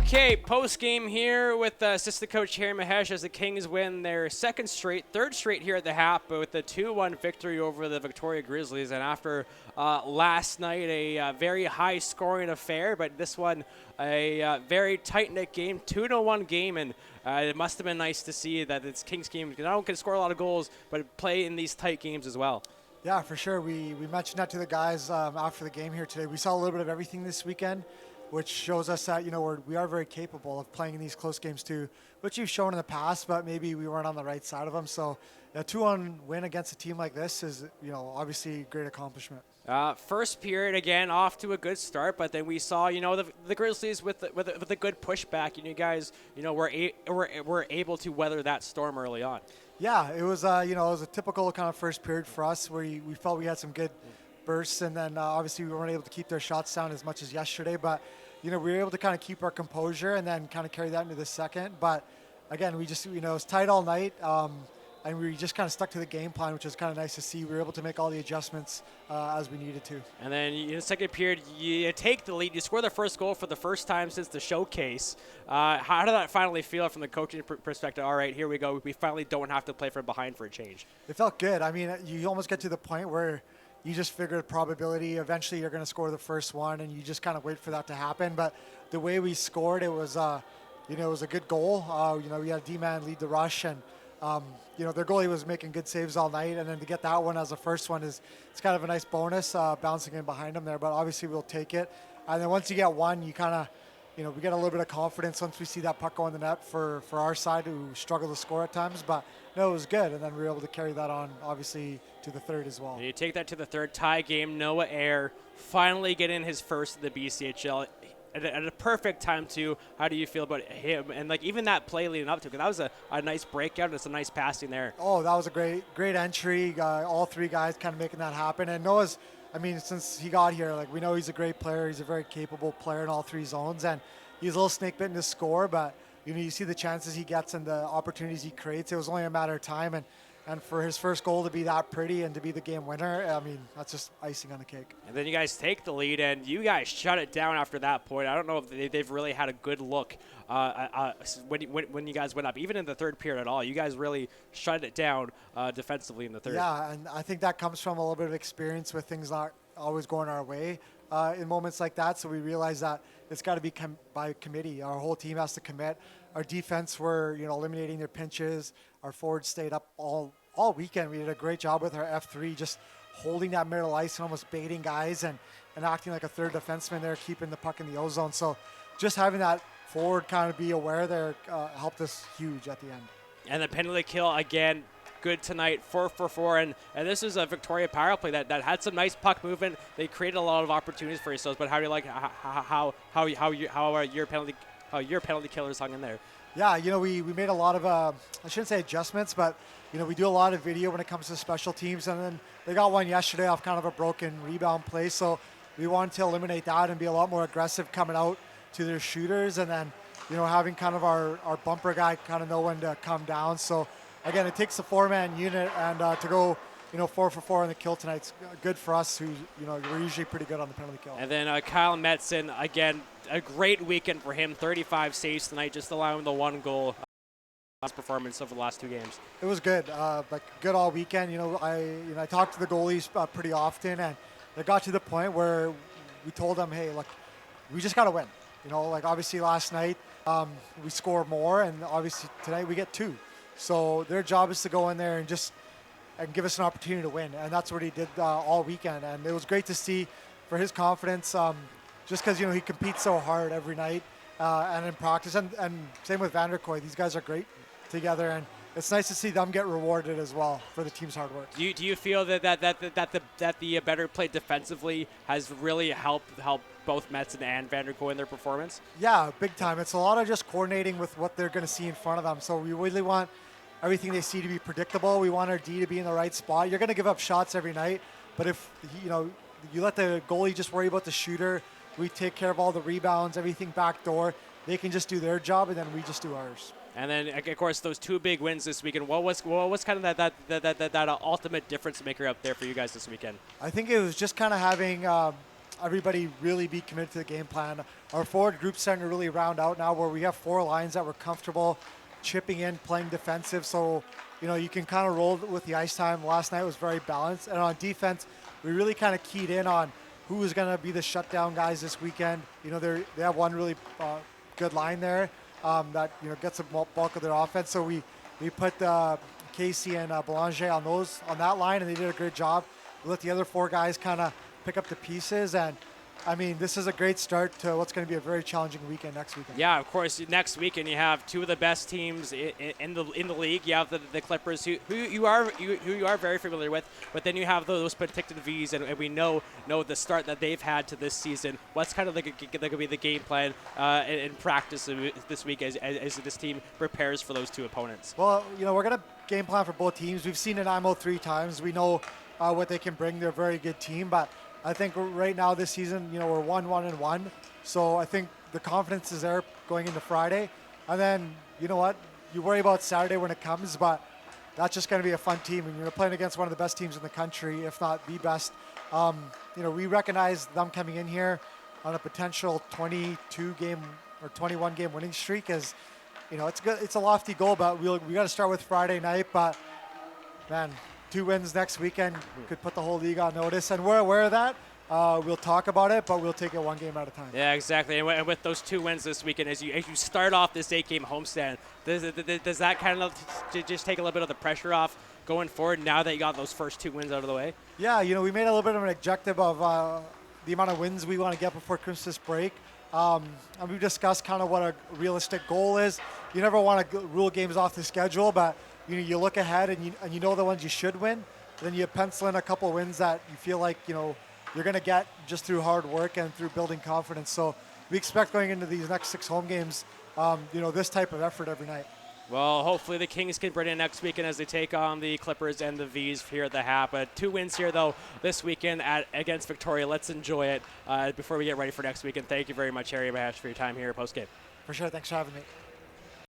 Okay, post-game here with assistant coach Harry Mahesh as the Kings win their third straight here at the Hap with a 2-1 victory over the Victoria Grizzlies. And after last night, a very high-scoring affair, but this one a very tight-knit game, 2-1 game, and it must have been nice to see that this Kings team not only can score a lot of goals, but play in these tight games as well. Yeah, for sure. We mentioned that to the guys after the game here today. We saw a little bit of everything this weekend, which shows us that, we are very capable of playing in these close games too, which you've shown in the past, but maybe we weren't on the right side of them. So a 2-1 win against a team like this is, obviously a great accomplishment. First period, again, off to a good start, but then we saw, the Grizzlies with a good pushback, and you guys, were able to weather that storm early on. Yeah, it was, it was a typical kind of first period for us where we felt we had some good bursts, and then obviously we weren't able to keep their shots down as much as yesterday, but we were able to kind of keep our composure and then kind of carry that into the second. But again, we just it was tight all night, and we just kind of stuck to the game plan, which was kind of nice to see. We were able to make all the adjustments as we needed to. And then in the second period, you take the lead. You score the first goal for the first time since the showcase. How did that finally feel from the coaching perspective? All right, here we go. We finally don't have to play from behind for a change. It felt good. I mean, you almost get to the point where you just figure probability, eventually you're going to score the first one, and you just kind of wait for that to happen. But the way we scored, it was, it was a good goal. We had a D-man lead the rush, and, their goalie was making good saves all night. And then to get that one as the first one it's kind of a nice bonus, bouncing in behind him there. But obviously we'll take it. And then once you get one, you kind of, we get a little bit of confidence once we see that puck go in the net for our side, who struggle to score at times. But no, it was good. And then we were able to carry that on, obviously, to the third as well. And you take that to the third tie game. Noah Ayer finally getting his first in the BCHL at a perfect time, too. How do you feel about him? And, even that play leading up to it, because that was a nice breakout and some nice passing there. Oh, that was a great entry. All three guys kind of making that happen. And Noah's, since he got here, we know he's a great player. He's a very capable player in all three zones. And he's a little snake-bitten to score, but, you see the chances he gets and the opportunities he creates. It was only a matter of time. And for his first goal to be that pretty and to be the game winner, that's just icing on the cake. And then you guys take the lead, and you guys shut it down after that point. I don't know if they've really had a good look when you guys went up, even in the third period at all. You guys really shut it down defensively in the third. Yeah, and I think that comes from a little bit of experience with things not always going our way in moments like that. So we realized that it's got to be by committee. Our whole team has to commit. Our defense were, eliminating their pinches. Our forwards stayed up all weekend. We did a great job with our F3, just holding that middle ice and almost baiting guys and acting like a third defenseman there, keeping the puck in the O-zone. So just having that forward kind of be aware there helped us huge at the end. And the penalty kill, again, good tonight, 4 for 4. And this is a Victoria power play that had some nice puck movement. They created a lot of opportunities for yourselves. But how do you like how your penalty killers hung in there? Yeah, we made a lot of, I shouldn't say adjustments, but, we do a lot of video when it comes to special teams. And then they got one yesterday off kind of a broken rebound play. So we wanted to eliminate that and be a lot more aggressive coming out to their shooters. And then, having kind of our bumper guy kind of know when to come down. So, again, it takes a 4-man unit, and to go, 4 for 4 on the kill tonight's good for us, who, we're usually pretty good on the penalty kill. And then Kyle Metzen, again, a great weekend for him, 35 saves tonight, just allowing the one goal. Last performance over the last 2 games. It was good, good all weekend. I talked to the goalies pretty often, and it got to the point where we told them, hey, look, we just got to win. Obviously last night we score more, and obviously tonight we get 2. So their job is to go in there and give us an opportunity to win, and that's what he did all weekend. And it was great to see for his confidence, just because he competes so hard every night and in practice, and same with Vanderkoy. These guys are great together, and it's nice to see them get rewarded as well for the team's hard work. Do you feel that the better play defensively has really helped both Metzen and Vanderkoy in their performance? Yeah, big time. It's a lot of just coordinating with what they're going to see in front of them. So we really want everything they see to be predictable. We want our D to be in the right spot. You're going to give up shots every night, but if you let the goalie just worry about the shooter, we take care of all the rebounds, everything back door. They can just do their job, and then we just do ours. And then, of course, those 2 big wins this weekend. What was kind of that ultimate difference maker up there for you guys this weekend? I think it was just kind of having everybody really be committed to the game plan. Our forward group's starting to really round out now, where we have 4 lines that we're comfortable chipping in, playing defensive. So, you can kind of roll with the ice time. Last night was very balanced. And on defense, we really kind of keyed in on who is going to be the shutdown guys this weekend. They have one really good line there that gets the bulk of their offense. So we put Casey and Belanger on that line, and they did a great job. We let the other 4 guys kind of pick up the pieces, and I mean, this is a great start to what's going to be a very challenging weekend next weekend. Yeah, of course. Next weekend you have 2 of the best teams in the league. You have the Clippers, who you are very familiar with, but then you have those Penticton V's, and we know the start that they've had to this season. What's kind of going to be the game plan in practice this week as this team prepares for those 2 opponents? Well, we're going to game plan for both teams. We've seen Nanaimo 3 times. We know what they can bring. They're a very good team, but I think right now this season, we're 1-1-1. So I think the confidence is there going into Friday. And then, you know what? You worry about Saturday when it comes, but that's just going to be a fun team. And you're playing against one of the best teams in the country, if not the best. We recognize them coming in here on a potential 22-game or 21-game winning streak as, it's good. It's a lofty goal, but we got to start with Friday night. But, man, 2 wins next weekend could put the whole league on notice, and we're aware of that. We'll talk about it, but we'll take it one game at a time. Yeah, exactly. And with those 2 wins this weekend, as you start off this 8-game homestand, does that kind of just take a little bit of the pressure off going forward now that you got those first 2 wins out of the way? Yeah, we made a little bit of an objective of the amount of wins we want to get before Christmas break. And we've discussed kind of what a realistic goal is. You never want to rule games off the schedule, but you look ahead and you know the ones you should win. Then you pencil in a couple wins that you feel like you're going to get just through hard work and through building confidence. So we expect going into these next 6 home games, this type of effort every night. Well, hopefully the Kings can bring it next weekend as they take on the Clippers and the V's here at the Hap. 2 wins here, though, this weekend against Victoria. Let's enjoy it before we get ready for next weekend. Thank you very much, Harry Mahesh, for your time here at Postgame. For sure. Thanks for having me.